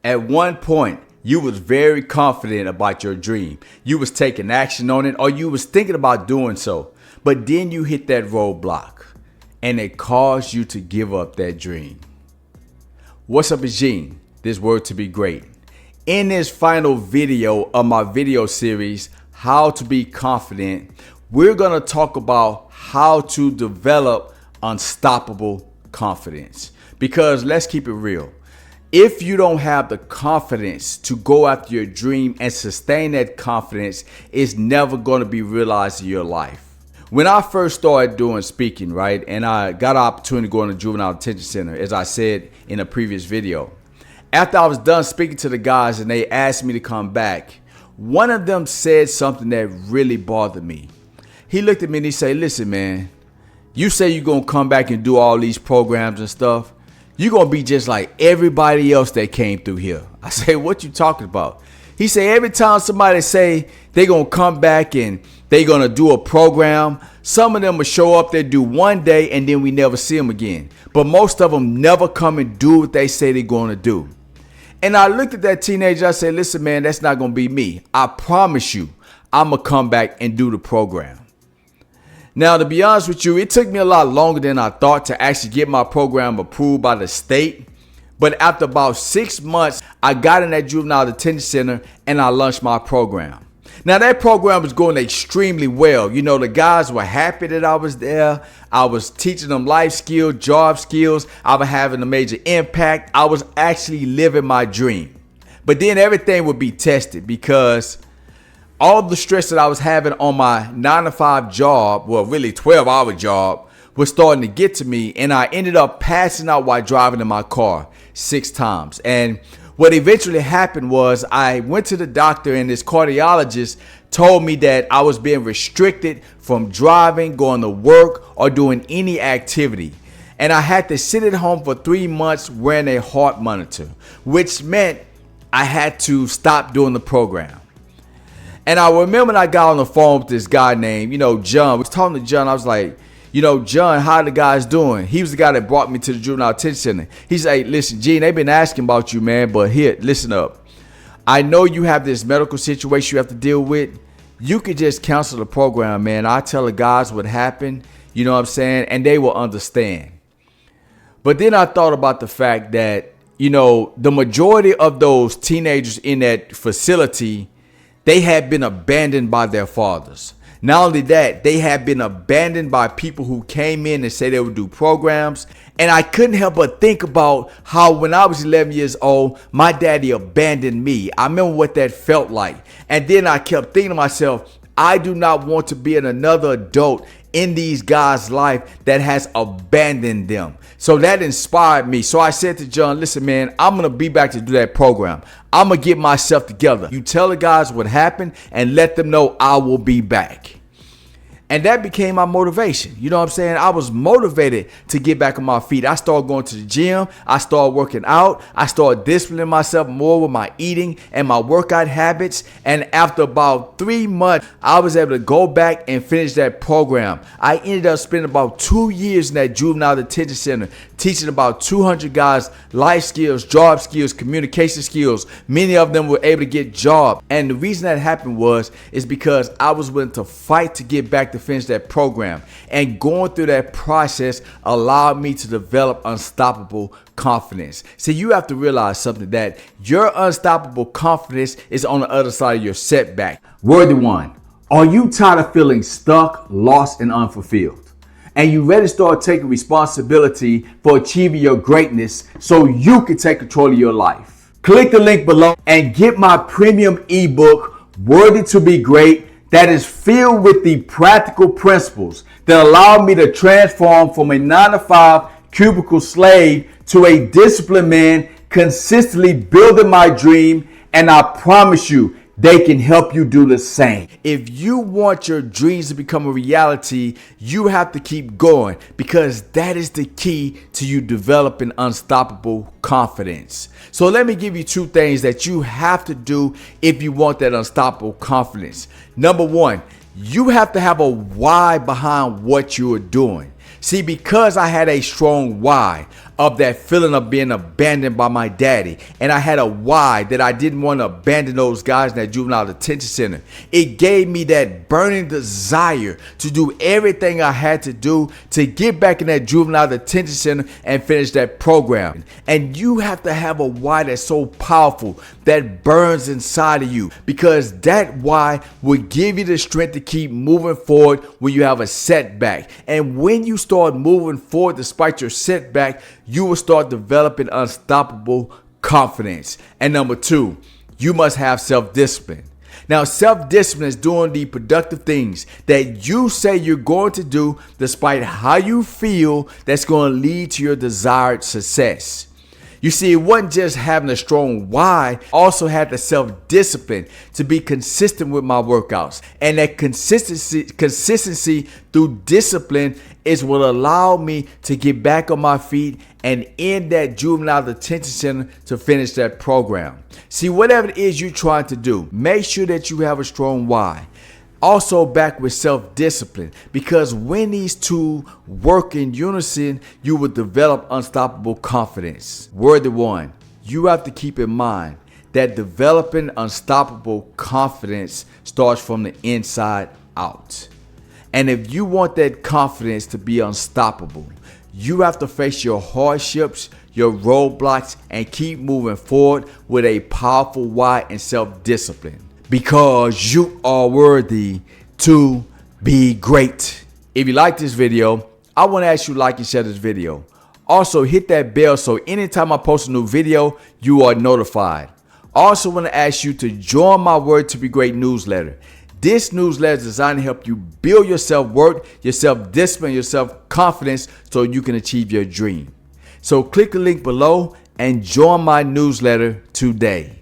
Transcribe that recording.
At one point, you was very confident about your dream. You was taking action on it, or you was thinking about doing so. But then you hit that roadblock and it caused you to give up that dream. What's up, it's Gene, this word to be great. In this final video of my video series, How to Be Confident, we're going to talk about how to develop unstoppable confidence. Because let's keep it real. If you don't have the confidence to go after your dream and sustain that confidence, it's never going to be realized in your life. When I first started doing speaking, right, and I got an opportunity to go in the juvenile detention center, as I said in a previous video, after I was done speaking to the guys and they asked me to come back, one of them said something that really bothered me. He looked at me and he said, "Listen, man, you say you're going to come back and do all these programs and stuff. You're going to be just like everybody else that came through here." I say, "What you talking about?" He said, "Every time somebody say they're going to come back and they're going to do a program, some of them will show up, they do one day, and then we never see them again. But most of them never come and do what they say they're going to do." And I looked at that teenager, I said, "Listen, man, that's not going to be me. I promise you, I'm going to come back and do the program." Now, to be honest with you, it took me a lot longer than I thought to actually get my program approved by the state. But after about 6 months, I got in that juvenile detention center and I launched my program. Now, that program was going extremely well. You know, the guys were happy that I was there. I was teaching them life skills, job skills. I was having a major impact. I was actually living my dream. But then everything would be tested because all the stress that I was having on my 9-to-5 job, well, really 12-hour job, was starting to get to me. And I ended up passing out while driving in my car 6 times. And what eventually happened was I went to the doctor and this cardiologist told me that I was being restricted from driving, going to work, or doing any activity. And I had to sit at home for 3 months wearing a heart monitor, which meant I had to stop doing the program. And I remember I got on the phone with this guy named, John. I was talking to John. I was like, "John, how the guys doing?" He was the guy that brought me to the juvenile detention center. He said, "Hey, listen, Gene, they've been asking about you, man, but here, listen up. I know you have this medical situation you have to deal with. You could just cancel the program, man. I tell the guys what happened, you know what I'm saying, and they will understand." But then I thought about the fact that, the majority of those teenagers in that facility, they had been abandoned by their fathers. Not only that, they had been abandoned by people who came in and said they would do programs. And I couldn't help but think about how when I was 11 years old, my daddy abandoned me. I remember what that felt like. And then I kept thinking to myself, I do not want to be another adult in these guys' life that has abandoned them. So that inspired me. So I said to John, "Listen, man, I'm going to be back to do that program. I'm going to get myself together. You tell the guys what happened and let them know I will be back." And that became my motivation. You know what I'm saying? I was motivated to get back on my feet. I started going to the gym. I started working out. I started disciplining myself more with my eating and my workout habits. And after about 3 months, I was able to go back and finish that program. I ended up spending about 2 years in that juvenile detention center, teaching about 200 guys life skills, job skills, communication skills. Many of them were able to get jobs. And the reason that happened is because I was willing to fight to get back to finish that program, and going through that process allowed me to develop unstoppable confidence. See, you have to realize something, that your unstoppable confidence is on the other side of your setback. Worthy one, are you tired of feeling stuck, lost, and unfulfilled? And you ready to start taking responsibility for achieving your greatness so you can take control of your life? Click the link below and get my premium ebook, Worthy to Be Great, that is filled with the practical principles that allow me to transform from a 9-to-5 cubicle slave to a disciplined man, consistently building my dream. And I promise you, they can help you do the same. If you want your dreams to become a reality, you have to keep going, because that is the key to you developing unstoppable confidence. So let me give you 2 things that you have to do if you want that unstoppable confidence. Number 1, you have to have a why behind what you are doing. See, because I had a strong why, of that feeling of being abandoned by my daddy. And I had a why that I didn't want to abandon those guys in that juvenile detention center. It gave me that burning desire to do everything I had to do to get back in that juvenile detention center and finish that program. And you have to have a why that's so powerful that burns inside of you, because that why will give you the strength to keep moving forward when you have a setback. And when you start moving forward despite your setback, you will start developing unstoppable confidence. And number 2, you must have self-discipline. Now, self-discipline is doing the productive things that you say you're going to do despite how you feel that's going to lead to your desired success. You see, it wasn't just having a strong why, I also had the self-discipline to be consistent with my workouts. And that consistency through discipline is what allowed me to get back on my feet and in that juvenile detention center to finish that program. See, whatever it is you're trying to do, make sure that you have a strong why. Also back with self-discipline, because when these two work in unison, you will develop unstoppable confidence. Word 1, you have to keep in mind that developing unstoppable confidence starts from the inside out. And if you want that confidence to be unstoppable, you have to face your hardships, your roadblocks, and keep moving forward with a powerful why and self-discipline. Because you are worthy to be great. If you like this video, I want to ask you to like and share this video. Also, hit that bell so anytime I post a new video, you are notified. I also want to ask you to join my Word to Be Great newsletter. This newsletter is designed to help you build your self-worth, your self-discipline, your self-confidence so you can achieve your dream. So click the link below and join my newsletter today.